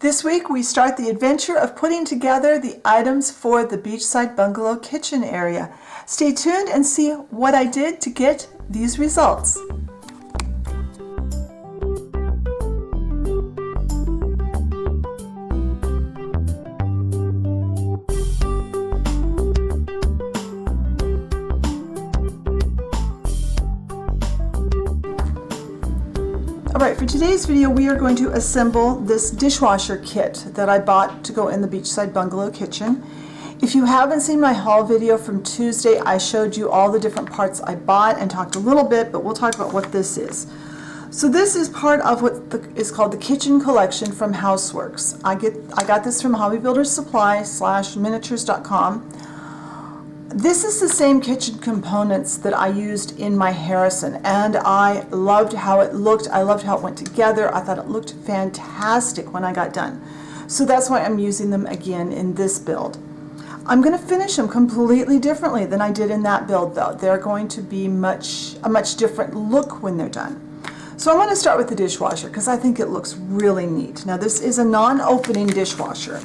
This week we start the adventure of putting together the items for the Beachside Bungalow kitchen area. Stay tuned and see what I did to get these results. Alright, for today's video we are going to assemble this dishwasher kit that I bought to go in the Beachside Bungalow kitchen. If you haven't seen my haul video from Tuesday, I showed you all the different parts I bought and talked a little bit, but we'll talk about what this is. So this is part of what is called the kitchen collection from Houseworks. I got this from Hobby Builder Supply / miniatures.com. This is the same kitchen components that I used in my Harrison, and I loved how it looked. I loved how it went together. I thought it looked fantastic when I got done. So that's why I'm using them again in this build. I'm going to finish them completely differently than I did in that build though. They're going to be a much different look when they're done. So I'm going to start with the dishwasher because I think it looks really neat. Now this is a non-opening dishwasher.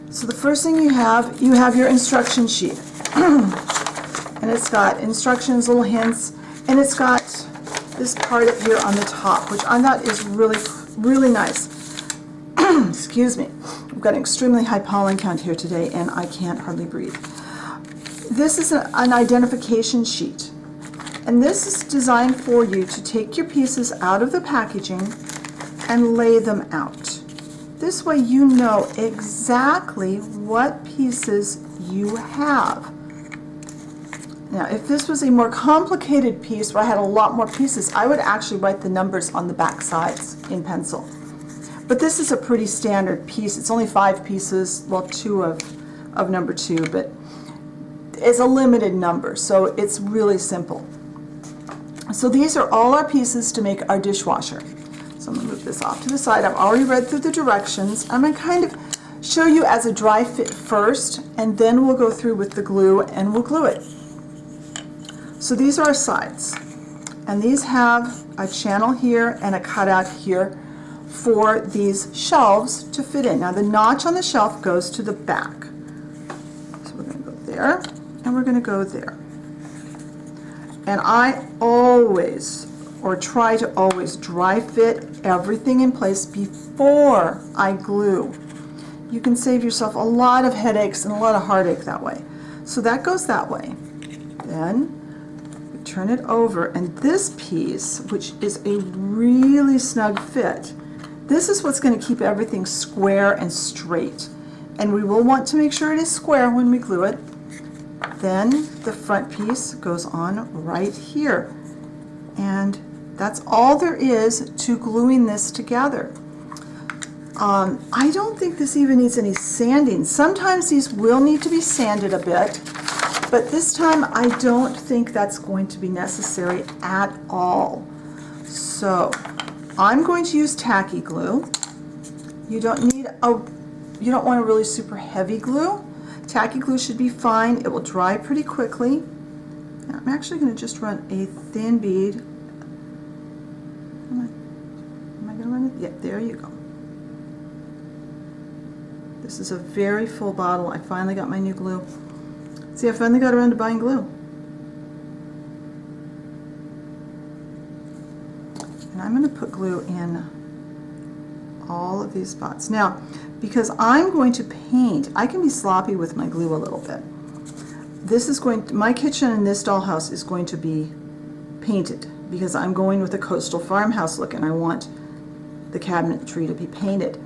So the first thing you have your instruction sheet. And it's got instructions, little hints, and it's got this part up here on the top, which I thought is really nice. Excuse me. I've got an extremely high pollen count here today, and I can't hardly breathe. This is an identification sheet, and this is designed for you to take your pieces out of the packaging and lay them out. This way you know exactly what pieces you have. Now, if this was a more complicated piece where I had a lot more pieces, I would actually write the numbers on the back sides in pencil. But this is a pretty standard piece. It's only 5 pieces, well, 2 of number 2, but it's a limited number, so it's really simple. So these are all our pieces to make our dishwasher. So I'm going to move this off to the side. I've already read through the directions. I'm going to kind of show you as a dry fit first, and then we'll go through with the glue and we'll glue it. So these are our sides, and these have a channel here and a cutout here for these shelves to fit in. Now the notch on the shelf goes to the back. So we're going to go there, and we're going to go there. And I always, or try to always, dry fit everything in place before I glue. You can save yourself a lot of headaches and a lot of heartache that way. So that goes that way. Then we turn it over, and this piece, which is a really snug fit, this is what's going to keep everything square and straight. And we will want to make sure it is square when we glue it. Then the front piece goes on right here. And that's all there is to gluing this together. I don't think this even needs any sanding. Sometimes these will need to be sanded a bit, but this time I don't think that's going to be necessary at all. So I'm going to use tacky glue. You don't want a really super heavy glue. Tacky glue should be fine. It will dry pretty quickly. Now, I'm actually going to just run a thin bead. Am I going to run it? Yep, there you go. This is a very full bottle. I finally got my new glue. See, I finally got around to buying glue. And I'm going to put glue in all of these spots. Now, because I'm going to paint, I can be sloppy with my glue a little bit. This is my kitchen in this dollhouse is going to be painted because I'm going with a coastal farmhouse look, and I want the cabinetry to be painted.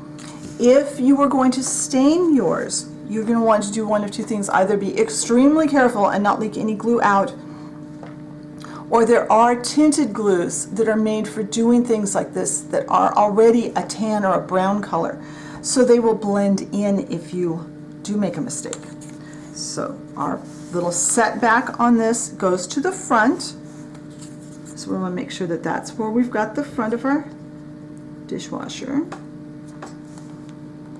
If you were going to stain yours, you're going to want to do one of two things. Either be extremely careful and not leak any glue out, or there are tinted glues that are made for doing things like this that are already a tan or a brown color. So they will blend in if you do make a mistake. So our little setback on this goes to the front. So we want to make sure that that's where we've got the front of our dishwasher.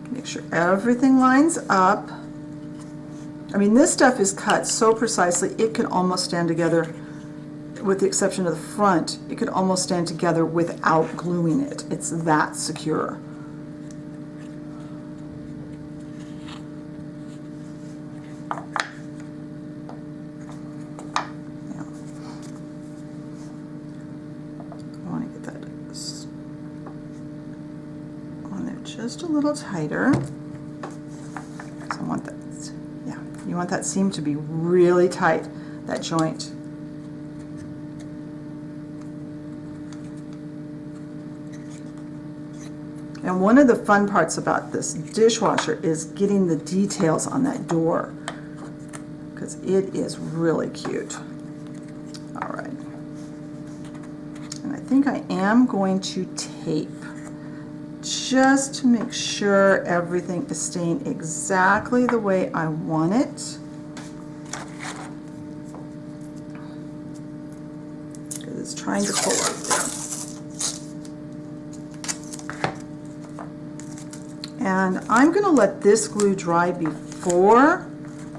Make sure everything lines up. I mean, this stuff is cut so precisely it can almost stand together, with the exception of the front. It could almost stand together without gluing it. It's that secure. just a little tighter. So I want that, yeah, you want that seam to be really tight, that joint. And one of the fun parts about this dishwasher is getting the details on that door, because it is really cute. All right. And I think I am going to tape just to make sure everything is staying exactly the way I want it. Because it's trying to pull up there. And I'm going to let this glue dry before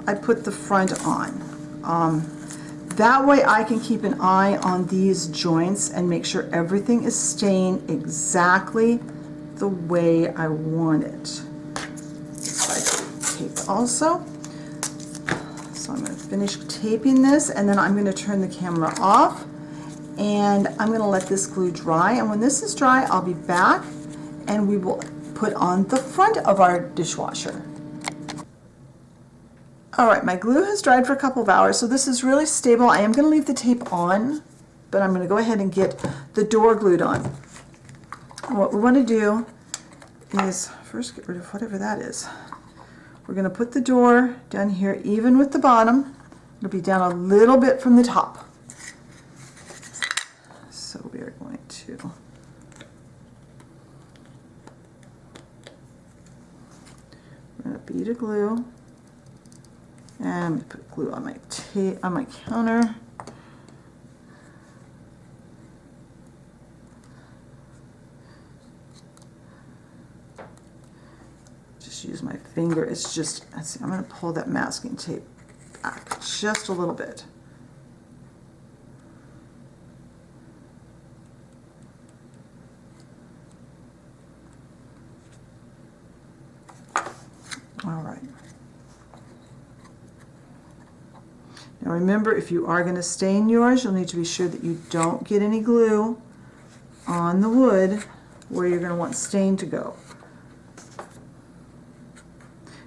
I put the front on. That way I can keep an eye on these joints and make sure everything is staying exactly the way I want it. Tape also. So I'm going to finish taping this, and then I'm going to turn the camera off, and I'm going to let this glue dry. And when this is dry, I'll be back and we will put on the front of our dishwasher. Alright, my glue has dried for a couple of hours, so this is really stable. I am going to leave the tape on, but I'm going to go ahead and get the door glued on. What we want to do is first get rid of whatever that is. We're going to put the door down here even with the bottom. It'll be down a little bit from the top. So we are going to a bead of glue, and I'm going to put glue on my counter. Just use my finger. It's just, let's see, I'm going to pull that masking tape back just a little bit. All right. Now remember, if you are going to stain yours, you'll need to be sure that you don't get any glue on the wood where you're going to want stain to go.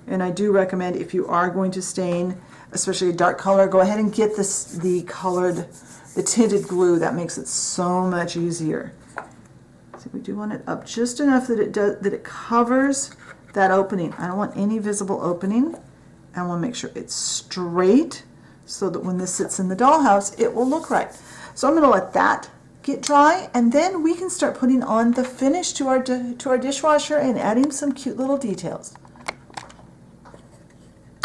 And I do recommend, if you are going to stain, especially a dark color, go ahead and get the tinted glue. That makes it so much easier. So we do want it up just enough that it covers that opening. I don't want any visible opening. I want to make sure it's straight so that when this sits in the dollhouse, it will look right. So I'm going to let that get dry, and then we can start putting on the finish to our dishwasher and adding some cute little details.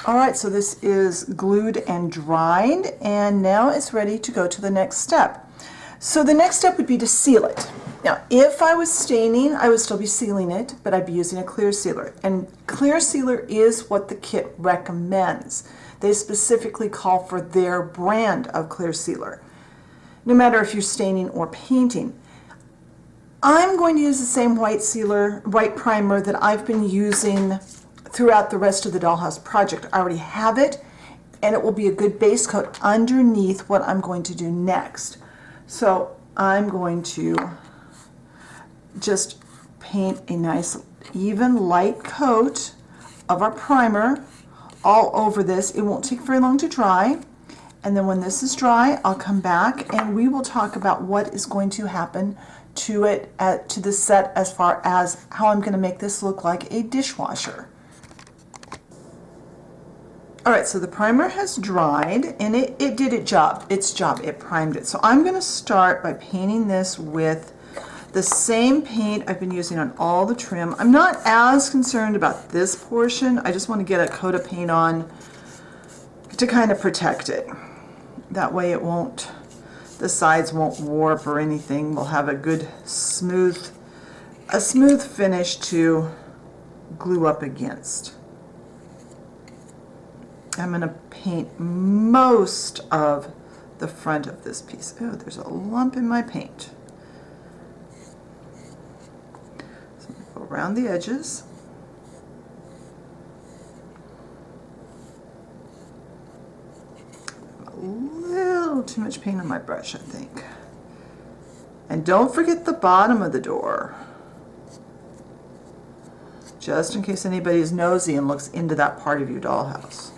Alright, so this is glued and dried, and now it's ready to go to the next step. So the next step would be to seal it. Now, if I was staining, I would still be sealing it, but I'd be using a clear sealer. And clear sealer is what the kit recommends. They specifically call for their brand of clear sealer, no matter if you're staining or painting. I'm going to use the same white primer that I've been using throughout the rest of the dollhouse project. I already have it, and it will be a good base coat underneath what I'm going to do next. So I'm going to just paint a nice even light coat of our primer all over this. It won't take very long to dry, and then when this is dry, I'll come back and we will talk about what is going to happen to it, to the set, as far as how I'm going to make this look like a dishwasher. Alright, so the primer has dried, and it did its job. It primed it. So I'm going to start by painting this with the same paint I've been using on all the trim. I'm not as concerned about this portion. I just want to get a coat of paint on to kind of protect it. That way it won't, the sides won't warp or anything. We'll have a good smooth finish to glue up against. I'm going to paint most of the front of this piece. Oh, there's a lump in my paint. So I'm going to go around the edges. A little too much paint on my brush, I think. And don't forget the bottom of the door. just in case anybody is nosy and looks into that part of your dollhouse.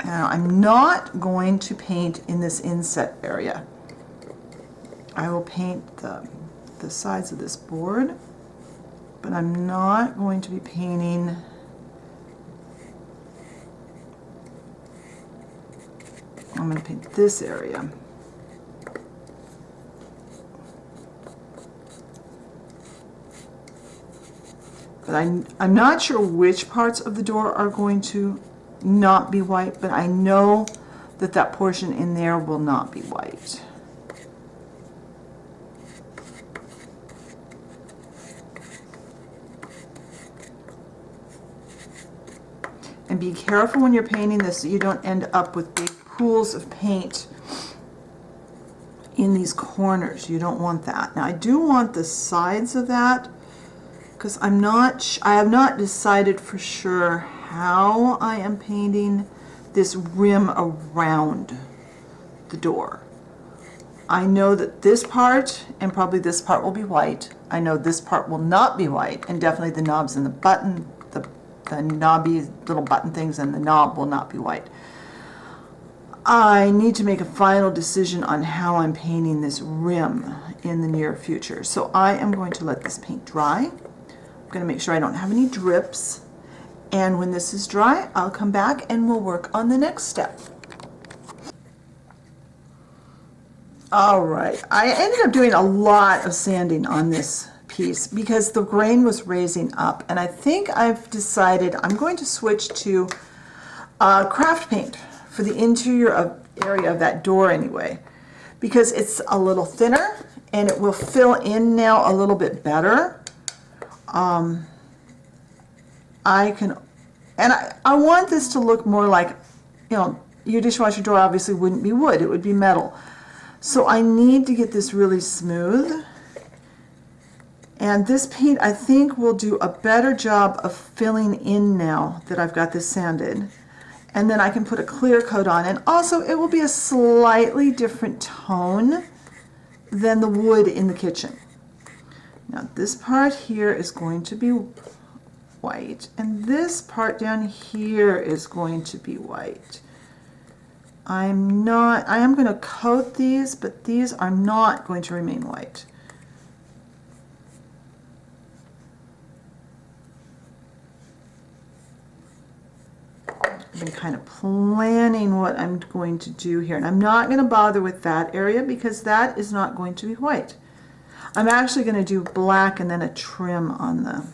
Now, I'm not going to paint in this inset area. I will paint the sides of this board, but I'm not going to be painting I'm going to paint this area. But I'm not sure which parts of the door are going to not be white, but I know that that portion in there will not be white. And be careful when you're painting this so you don't end up with big pools of paint in these corners. You don't want that. Now I do want the sides of that, because I have not decided for sure how I am painting this rim around the door. I know that this part and probably this part will be white. I know this part will not be white, and definitely the knobs and the button, the knobby little button things and the knob will not be white. I need to make a final decision on how I'm painting this rim in the near future. So I am going to let this paint dry. I'm going to make sure I don't have any drips. And when this is dry, I'll come back and we'll work on the next step. All right, I ended up doing a lot of sanding on this piece because the grain was raising up, and I think I've decided I'm going to switch to craft paint for the interior area of that door anyway, because it's a little thinner and it will fill in now a little bit better. I want this to look more like, you know, your dishwasher door obviously wouldn't be wood, it would be metal. So I need to get this really smooth. And this paint, I think, will do a better job of filling in now that I've got this sanded. And then I can put a clear coat on. And also, it will be a slightly different tone than the wood in the kitchen. Now, this part here is going to be white. And this part down here is going to be white. I am going to coat these, but these are not going to remain white. I've been kind of planning what I'm going to do here, and I'm not going to bother with that area because that is not going to be white. I'm actually going to do black and then a trim on the,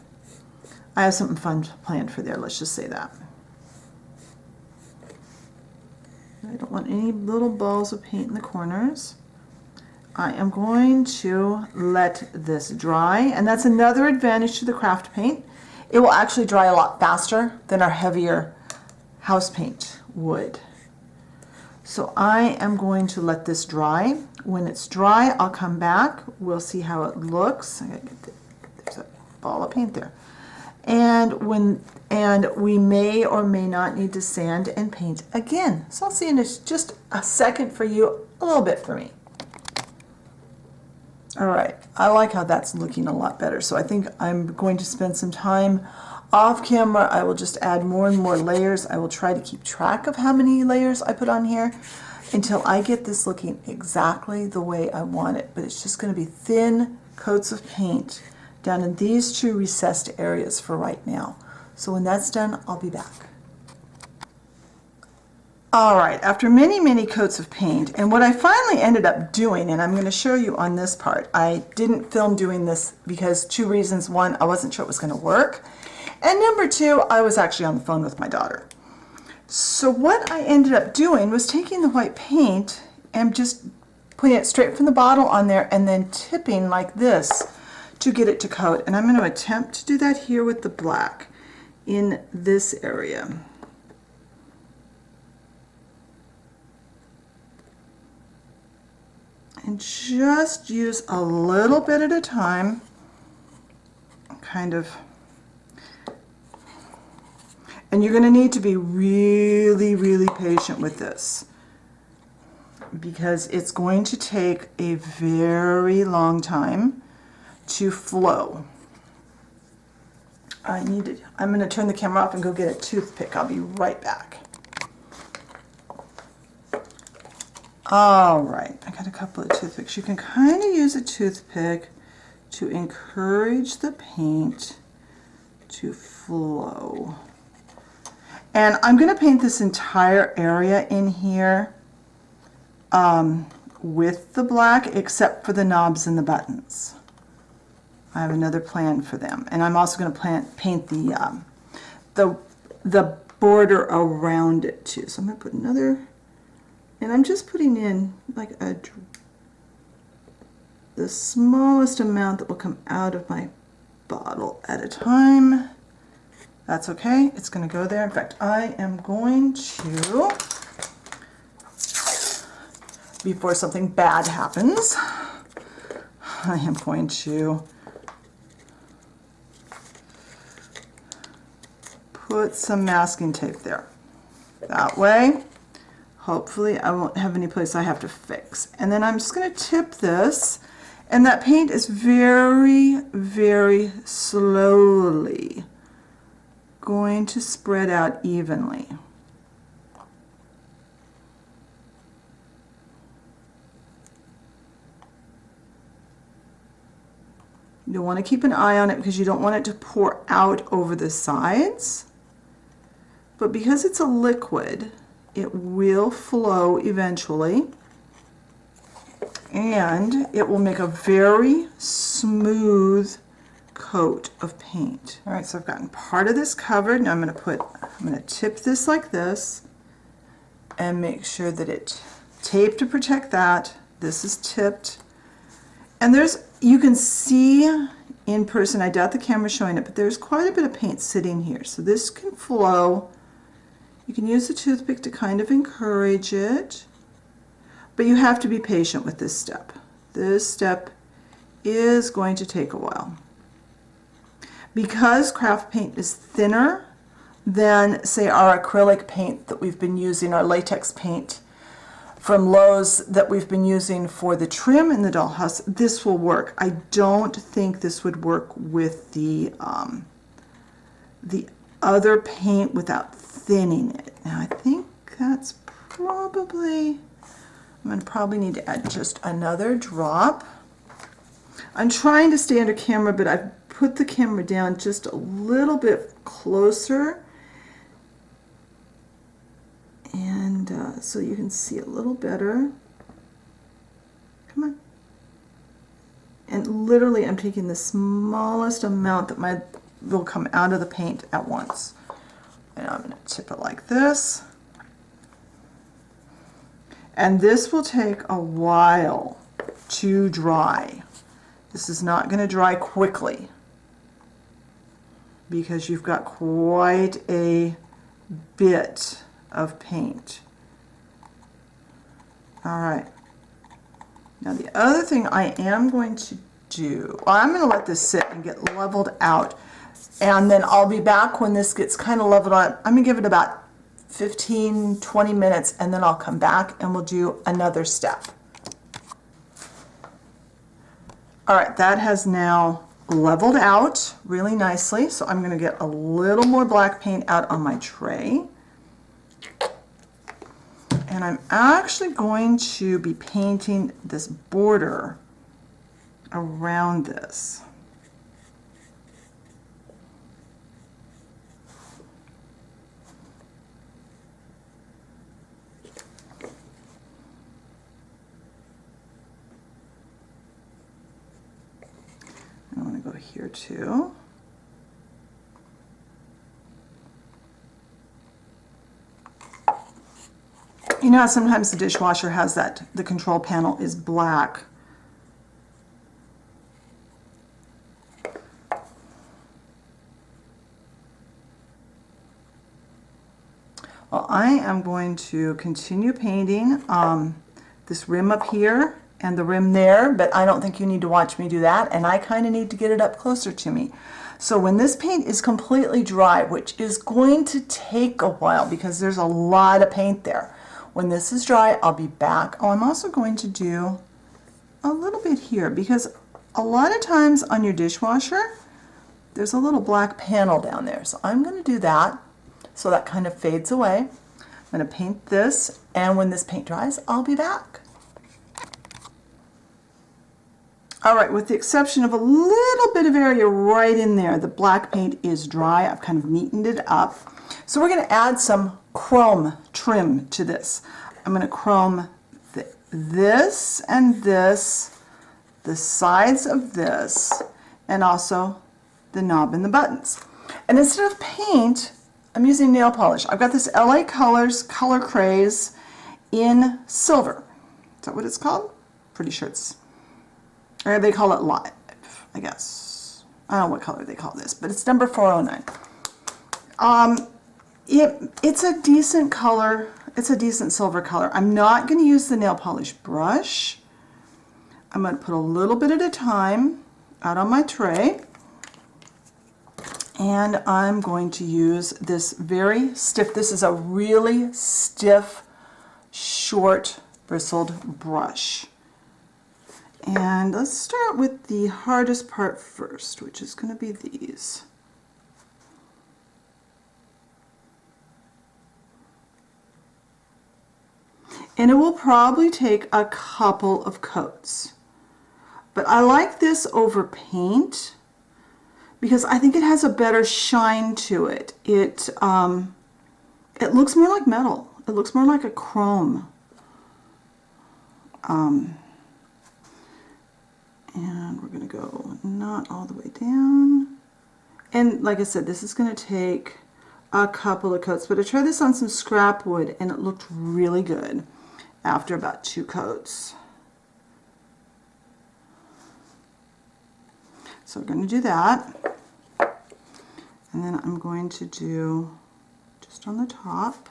I have something fun planned for there, let's just say that. I don't want any little balls of paint in the corners. I am going to let this dry, and that's another advantage to the craft paint. It will actually dry a lot faster than our heavier house paint would. So I am going to let this dry. When it's dry, I'll come back. We'll see how it looks. There's a ball of paint there. And we may or may not need to sand and paint again. So I'll see in just a second for you, a little bit for me. All right, I like how that's looking a lot better. So I think I'm going to spend some time off camera. I will just add more and more layers. I will try to keep track of how many layers I put on here until I get this looking exactly the way I want it. But it's just going to be thin coats of paint down in these two recessed areas for right now. So when that's done, I'll be back. All right, after many, many coats of paint, and what I finally ended up doing, and I'm going to show you on this part, I didn't film doing this because two reasons. One, I wasn't sure it was going to work. And number two, I was actually on the phone with my daughter. So what I ended up doing was taking the white paint and just putting it straight from the bottle on there and then tipping like this to get it to coat. And I'm going to attempt to do that here with the black in this area. And just use a little bit at a time, kind of. And you're going to need to be really, really patient with this because it's going to take a very long time to flow. I'm going to turn the camera off and go get a toothpick. I'll be right back. All right, I got a couple of toothpicks. You can kind of use a toothpick to encourage the paint to flow. And I'm going to paint this entire area in here with the black, except for the knobs and the buttons. I have another plan for them, and I'm also going to paint the border around it too. So I'm going to put another, and I'm just putting in like the smallest amount that will come out of my bottle at a time. That's okay. It's going to go there. In fact, I am going to, before something bad happens, I am going to put some masking tape there. That way, hopefully I won't have any place I have to fix. And then I'm just going to tip this, and that paint is very, very slowly going to spread out evenly. You'll want to keep an eye on it because you don't want it to pour out over the sides. But because it's a liquid, it will flow eventually, and it will make a very smooth coat of paint. All right, so I've gotten part of this covered. Now I'm going to tip this like this and make sure that it's taped to protect that. This is tipped. And you can see in person, I doubt the camera's showing it, but there's quite a bit of paint sitting here. So this can flow. You can use the toothpick to kind of encourage it, but you have to be patient with this step. This step is going to take a while. Because craft paint is thinner than, say, our acrylic paint that we've been using, our latex paint from Lowe's that we've been using for the trim in the dollhouse, this will work. I don't think this would work with the other paint without thinning it. Now I think that's probably, I'm going to probably need to add just another drop. I'm trying to stay under camera, but I've put the camera down just a little bit closer, and so you can see a little better. Come on. And literally I'm taking the smallest amount that will come out of the paint at once. And I'm going to tip it like this. And this will take a while to dry. This is not going to dry quickly because you've got quite a bit of paint. All right. Now the other thing I am going to do, well, I'm going to let this sit and get leveled out, and then I'll be back when this gets kind of leveled out. I'm going to give it about 15-20 minutes, and then I'll come back and we'll do another step. All right, that has now leveled out really nicely, so I'm going to get a little more black paint out on my tray. And I'm actually going to be painting this border around this. I want to go here too. You know how sometimes the dishwasher has that, the control panel is black. Well, I am going to continue painting this rim up here and the rim there, but I don't think you need to watch me do that, and I kind of need to get it up closer to me. So when this paint is completely dry, which is going to take a while because there's a lot of paint there, when this is dry, I'll be back. Oh, I'm also going to do a little bit here because a lot of times on your dishwasher, there's a little black panel down there. So I'm going to do that so that kind of fades away. I'm going to paint this, and when this paint dries, I'll be back. All right, with the exception of a little bit of area right in there, the black paint is dry. I've kind of neatened it up. So we're going to add some chrome trim to this. I'm going to chrome this and this, the sides of this, and also the knob and the buttons. And instead of paint, I'm using nail polish. I've got this LA Colors Color Craze in silver. Is that what it's called? Pretty sure it's, or they call it live, I guess. I don't know what color they call this, but it's number 409. It's a decent color. It's a decent silver color. I'm not going to use the nail polish brush. I'm going to put a little bit at a time out on my tray. And I'm going to use this very stiff, this is a really stiff, short, bristled brush. And let's start with the hardest part first, which is going to be these. And it will probably take a couple of coats. But I like this over paint because I think it has a better shine to it. It looks more like metal. It looks more like a chrome. And we're going to go not all the way down. And like I said, this is going to take a couple of coats. But I tried this on some scrap wood and it looked really good after about 2 coats. So we're going to do that. And then I'm going to do just on the top.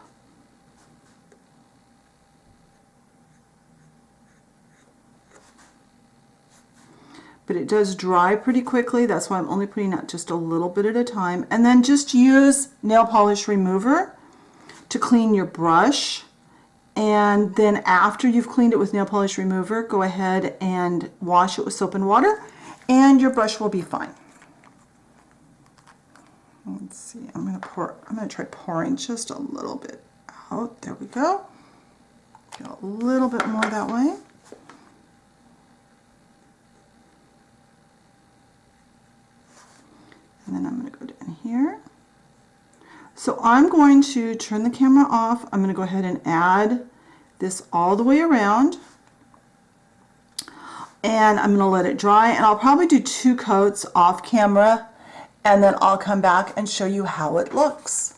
But it does dry pretty quickly. That's why I'm only putting out just a little bit at a time. And then just use nail polish remover to clean your brush. And then after you've cleaned it with nail polish remover, go ahead and wash it with soap and water, and your brush will be fine. Let's see, I'm gonna try pouring just a little bit out. There we go. Get a little bit more that way. And then I'm going to go down here. So I'm going to turn the camera off. I'm going to go ahead and add this all the way around. And I'm going to let it dry. And I'll probably do 2 coats off camera. And then I'll come back and show you how it looks.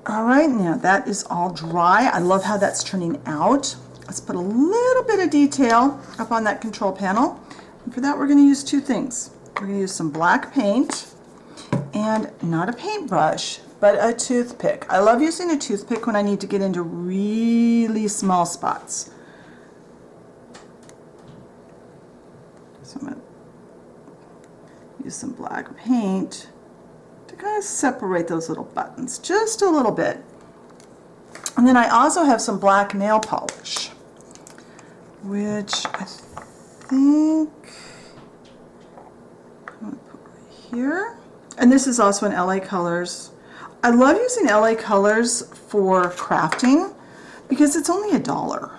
All right, now that is all dry. I love how that's turning out. Let's put a little bit of detail up on that control panel. And for that, we're going to use 2 things. We're going to use some black paint and not a paintbrush, but a toothpick. I love using a toothpick when I need to get into really small spots. So I'm going to use some black paint to kind of separate those little buttons just a little bit. And then I also have some black nail polish, which I think I'm going to put right here. And this is also in LA Colors. I love using LA Colors for crafting because it's only $1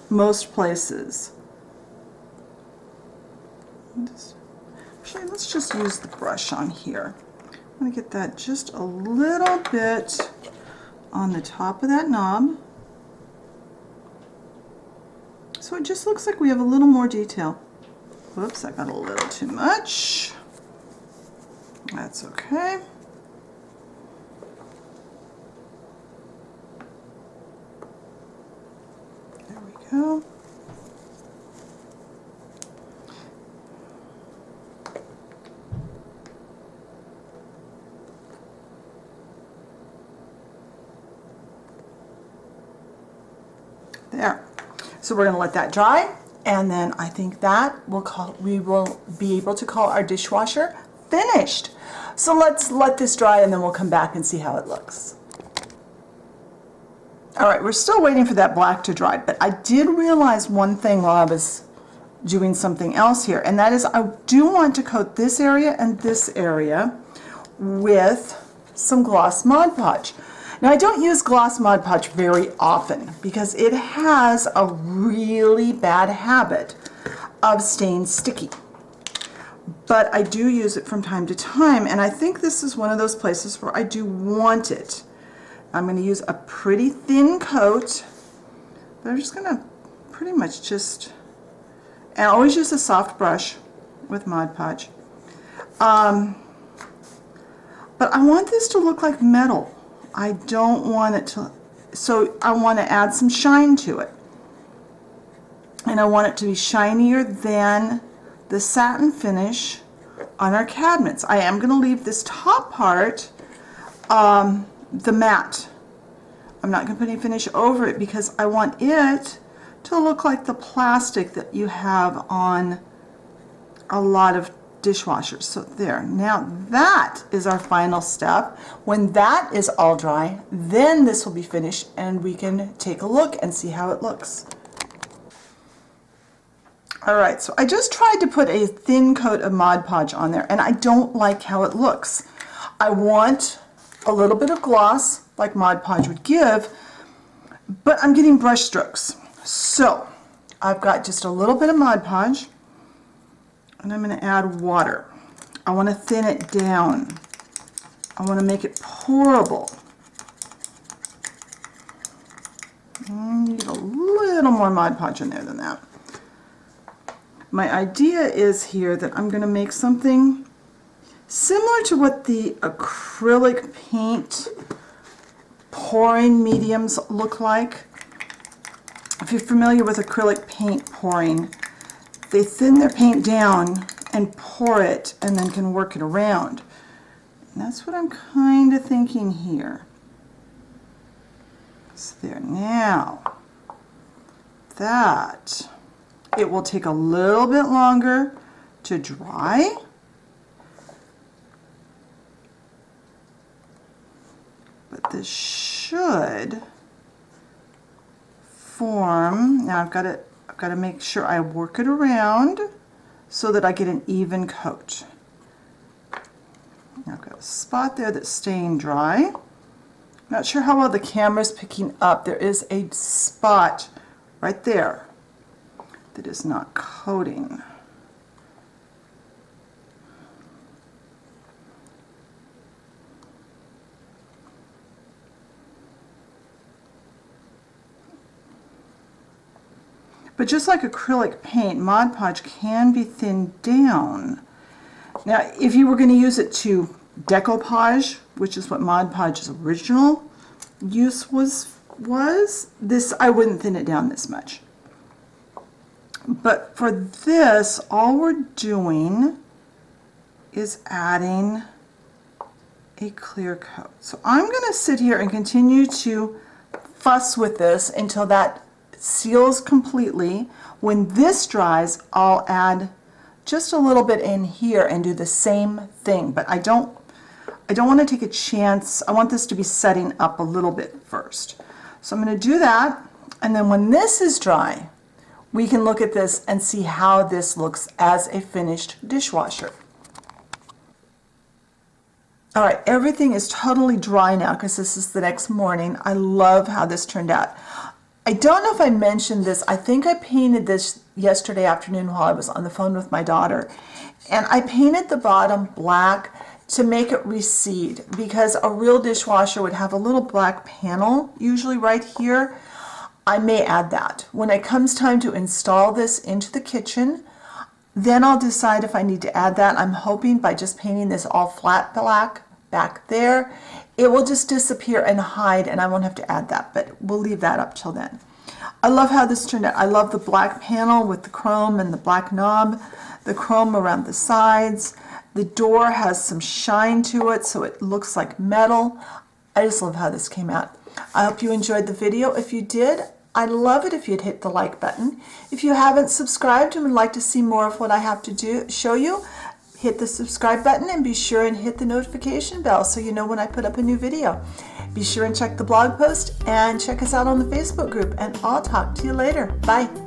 most places. Actually, let's just use the brush on here. I'm going to get that just a little bit on the top of that knob. So it just looks like we have a little more detail. Whoops, I got a little too much. That's okay. There we go. There. So we're going to let that dry, and then I think that we will be able to call our dishwasher finished. So let's let this dry and then we'll come back and see how it looks. All right, we're still waiting for that black to dry, but I did realize one thing while I was doing something else here, and that is I do want to coat this area and this area with some gloss Mod Podge. Now I don't use gloss Mod Podge very often because it has a really bad habit of staying sticky. But I do use it from time to time, and I think this is one of those places where I do want it. I'm going to use a pretty thin coat, but I'm just going to pretty much just, and I always use a soft brush with Mod Podge. But I want this to look like metal. I don't want it to, so I want to add some shine to it. And I want it to be shinier than the satin finish on our cabinets. I am going to leave this top part the matte. I'm not going to put any finish over it because I want it to look like the plastic that you have on a lot of dishwashers. So there. Now that is our final step. When that is all dry, then this will be finished and we can take a look and see how it looks. Alright, so I just tried to put a thin coat of Mod Podge on there and I don't like how it looks. I want a little bit of gloss like Mod Podge would give, but I'm getting brush strokes. So I've got just a little bit of Mod Podge and I'm going to add water. I want to thin it down. I want to make it pourable. Need a little more Mod Podge in there than that. My idea is here that I'm going to make something similar to what the acrylic paint pouring mediums look like. If you're familiar with acrylic paint pouring, they thin their paint down and pour it and then can work it around. And that's what I'm kind of thinking here. So there. Now, that it will take a little bit longer to dry. But this should form. Now I've got to make sure I work it around so that I get an even coat. Now I've got a spot there that's staying dry. Not sure how well the camera's picking up. There is a spot right there that is not coating. But just like acrylic paint, Mod Podge can be thinned down. Now, if you were going to use it to decoupage, which is what Mod Podge's original use was, this I wouldn't thin it down this much. But for this, all we're doing is adding a clear coat. So I'm going to sit here and continue to fuss with this until that seals completely. When this dries, I'll add just a little bit in here and do the same thing. But I don't want to take a chance. I want this to be setting up a little bit first. So I'm going to do that, and then when this is dry, we can look at this and see how this looks as a finished dishwasher. All right, everything is totally dry now because this is the next morning. I love how this turned out. I don't know if I mentioned this. I think I painted this yesterday afternoon while I was on the phone with my daughter. And I painted the bottom black to make it recede because a real dishwasher would have a little black panel, usually right here. I may add that. When it comes time to install this into the kitchen, then I'll decide if I need to add that. I'm hoping by just painting this all flat black back there, it will just disappear and hide and I won't have to add that, but we'll leave that up till then. I love how this turned out. I love the black panel with the chrome and the black knob, the chrome around the sides. The door has some shine to it so it looks like metal. I just love how this came out. I hope you enjoyed the video. If you did, I'd love it if you'd hit the like button. If you haven't subscribed and would like to see more of what I have to show you, hit the subscribe button and be sure and hit the notification bell so you know when I put up a new video. Be sure and check the blog post and check us out on the Facebook group, and I'll talk to you later. Bye.